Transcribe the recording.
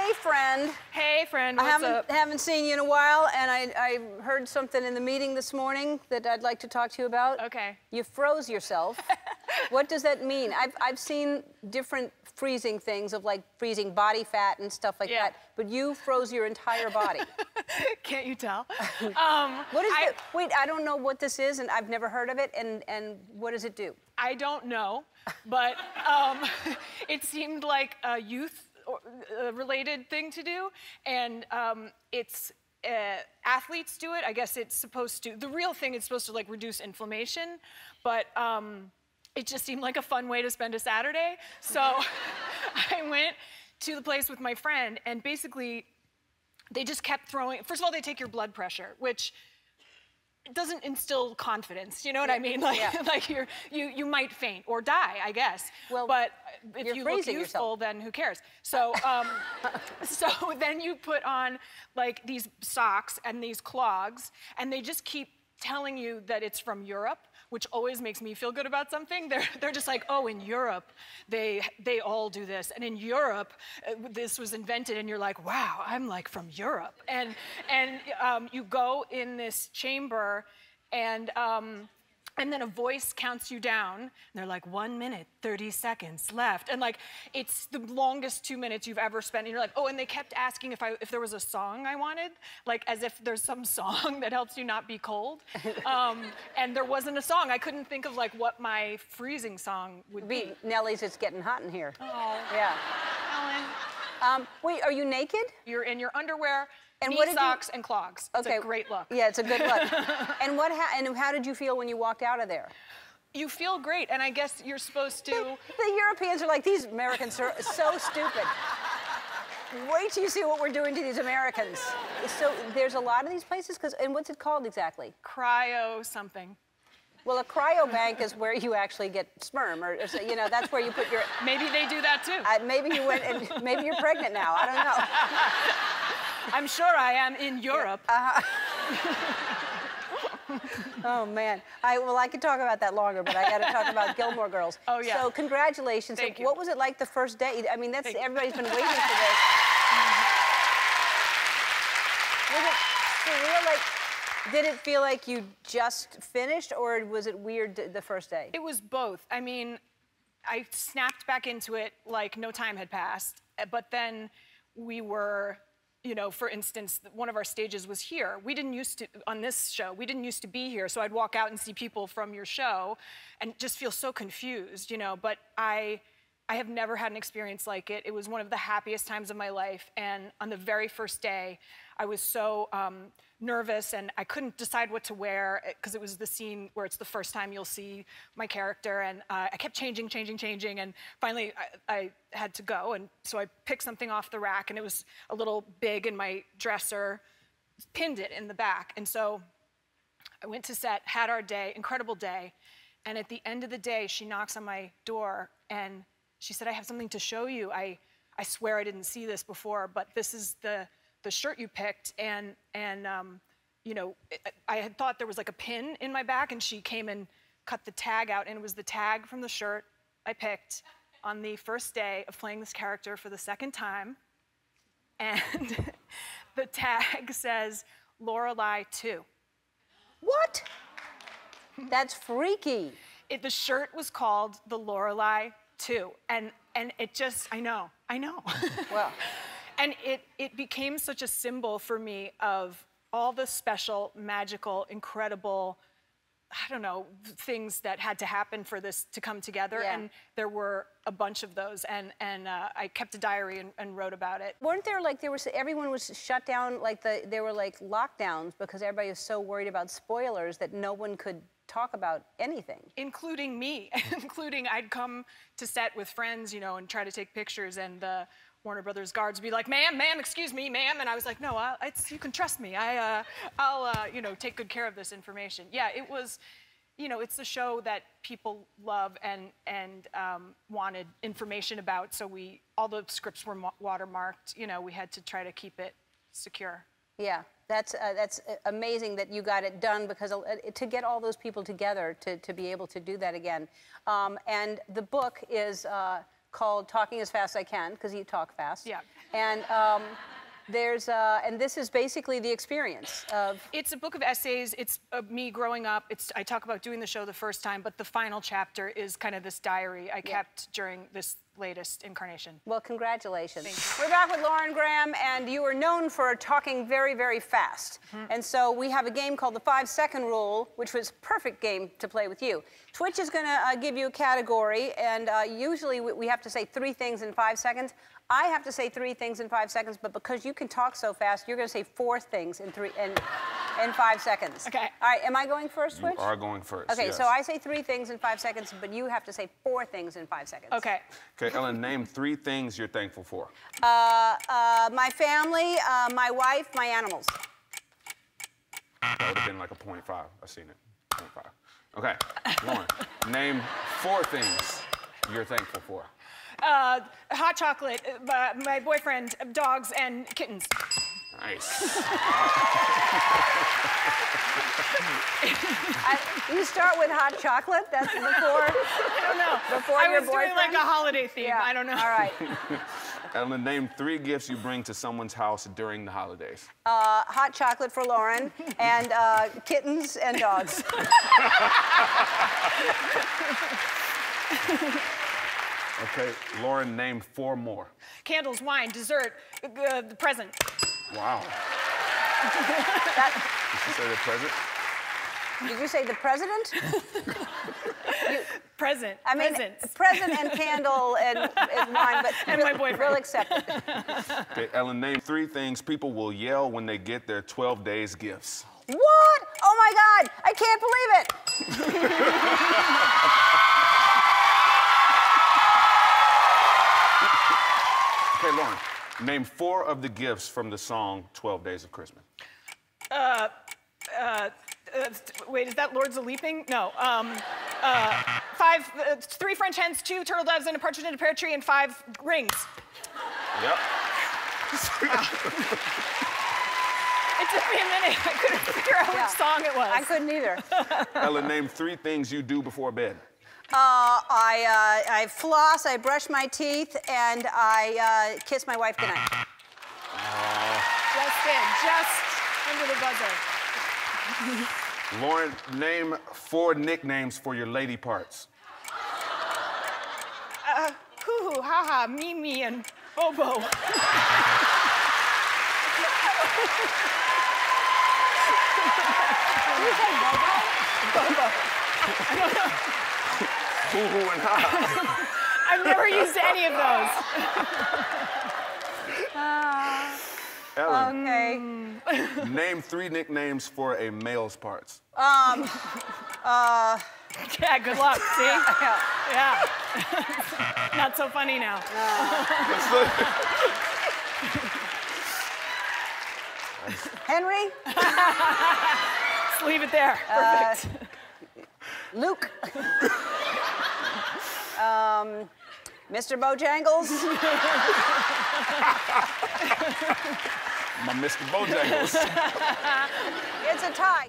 Hey, friend. Hey, friend, what's up? I haven't seen you in a while, and I heard something in the meeting this morning that I'd like to talk to you about. Okay. You froze yourself. What does that mean? I've seen different freezing things of like freezing body fat and stuff like that, but you froze your entire body. Can't you tell? What is it? Wait, I don't know what this is, and I've never heard of it, and what does it do? I don't know, but it seemed like a youth related thing to do, and it's athletes do it. I guess it's supposed to, the real thing is supposed to like reduce inflammation, but it just seemed like a fun way to spend a Saturday. So I went to the place with my friend, and basically they just kept throwing, first of all, they take your blood pressure, which doesn't instill confidence, you know what I mean? Like, like you might faint or die, I guess. Well, but if you look youthful, then who cares? So, so then you put on like these socks and these clogs, and they just keep telling you that it's from Europe, which always makes me feel good about something. They're just like, oh, in Europe, they all do this, and in Europe, this was invented, and you're like, wow, I'm like from Europe, and you go in this chamber, and then a voice counts you down, and they're like, 1 minute, 30 seconds left. And like, it's the longest 2 minutes you've ever spent. And you're like, oh, and they kept asking if there was a song I wanted, like as if there's some song that helps you not be cold. And there wasn't a song. I couldn't think of like what my freezing song would be. Nellie's It's Getting Hot in Here. Oh. Yeah. Ellen. Wait, are you naked? You're in your underwear, and knee socks, and clogs. It's a great look. Yeah, it's a good look. And how did you feel when you walked out of there? You feel great, and I guess you're supposed to... The Europeans are like, these Americans are so stupid. Wait till you see what we're doing to these Americans. So there's a lot of these places, and what's it called exactly? Cryo something. Well, a cryobank is where you actually get sperm, or you know, that's where you put your... Maybe they do that too. Maybe you went, and maybe you're pregnant now. I don't know. I'm sure I am in Europe. Oh, man. Well, I could talk about that longer, but I got to talk about Gilmore Girls. Oh, yeah. So, congratulations. Thank you. What was it like the first day? I mean, everybody's been waiting for this. Was it surreal? Like, did it feel like you just finished, or was it weird the first day? It was both. I mean, I snapped back into it like no time had passed, but then we were... You know, for instance, one of our stages was here. We didn't used to, on this show, we didn't used to be here, so I'd walk out and see people from your show and just feel so confused, you know, but I have never had an experience like it. It was one of the happiest times of my life, and on the very first day, I was so nervous, and I couldn't decide what to wear, because it was the scene where it's the first time you'll see my character, and I kept changing, and finally I had to go, and so I picked something off the rack, and it was a little big in my dresser, pinned it in the back, and so I went to set, had our day, incredible day, and at the end of the day, she knocks on my door, and she said, I have something to show you. I swear I didn't see this before, but this is the shirt you picked, and you know, I had thought there was like a pin in my back, and she came and cut the tag out, and it was the tag from the shirt I picked on the first day of playing this character for the second time, and the tag says, Lorelei 2. What? That's freaky. The shirt was called the Lorelei 2, and it just, I know. Well. And it became such a symbol for me of all the special, magical, incredible, I don't know, things that had to happen for this to come together. Yeah. And there were a bunch of those, and I kept a diary and wrote about it. Weren't there like, everyone was shut down, like there were like lockdowns because everybody was so worried about spoilers that no one could talk about anything. Including me, including I'd come to set with friends, you know, and try to take pictures, and the Warner Brothers guards would be like, ma'am, excuse me, ma'am. And I was like, no, you can trust me. I'll you know, take good care of this information. Yeah, it was, you know, it's a show that people love and wanted information about. So all the scripts were watermarked. You know, we had to try to keep it secure. Yeah, that's amazing that you got it done, because to get all those people together to be able to do that again. And the book is called Talking as Fast as I Can, because you talk fast. Yeah. And and this is basically the experience of... It's a book of essays. It's me growing up. I talk about doing the show the first time, but the final chapter is kind of this diary I kept during this latest incarnation. Well, congratulations. Thank you. We're back with Lauren Graham, and you are known for talking very, very fast. And so we have a game called the 5-second rule, which was a perfect game to play with you. Twitch is going to give you a category, and usually we have to say 3 things in 5 seconds. I have to say 3 things in 5 seconds, but because you can talk so fast, you're going to say 4 things in 5 seconds. Okay. All right, am I going first, Twitch? You are going first, Okay, yes. so I say 3 things in 5 seconds, but you have to say 4 things in 5 seconds. Okay. Okay, Ellen, name 3 things you're thankful for. My family, my wife, my animals. That would have been like a 0.5. I've seen it. 0.5. Okay, Lauren, name 4 things you're thankful for. Hot chocolate, my boyfriend, dogs, and kittens. Nice. You start with hot chocolate? That's before? I don't know. Before I your was doing like a holiday theme. Yeah. I don't know. All right. Ellen, name 3 gifts you bring to someone's house during the holidays. Hot chocolate for Lauren, and kittens and dogs. Okay, Lauren, name 4 more. Candles, wine, dessert, the present. Wow. Did you say the present? Did you say the president? Present. I mean, presents. present and candle and wine, but And my boyfriend. We'll accept it. Okay, Ellen, name 3 things people will yell when they get their 12 days gifts. What? Oh my God! I can't believe it! Okay, Lauren, name 4 of the gifts from the song 12 Days of Christmas. Wait, is that Lords of Leaping? No. 3 French hens, 2 turtle doves, and a partridge in a pear tree, and 5 rings. Yep. It took me a minute. I couldn't figure out which song it was. I couldn't either. Ellen, name 3 things you do before bed. I floss, I brush my teeth, and I kiss my wife goodnight. Just under the buzzer. Lauren, name 4 nicknames for your lady parts. Hoo-hoo, ha-ha, Mimi, and Bobo. Did you say Bobo? Bobo. I don't know. Hoo-hoo and ha. I've never used any of those. Ellen, Okay. name 3 nicknames for a male's parts. Yeah, good luck, see? Yeah. Not so funny now. Henry? Just leave it there. Perfect. Luke? Mr. Bojangles? My Mr. Bojangles. It's a tie.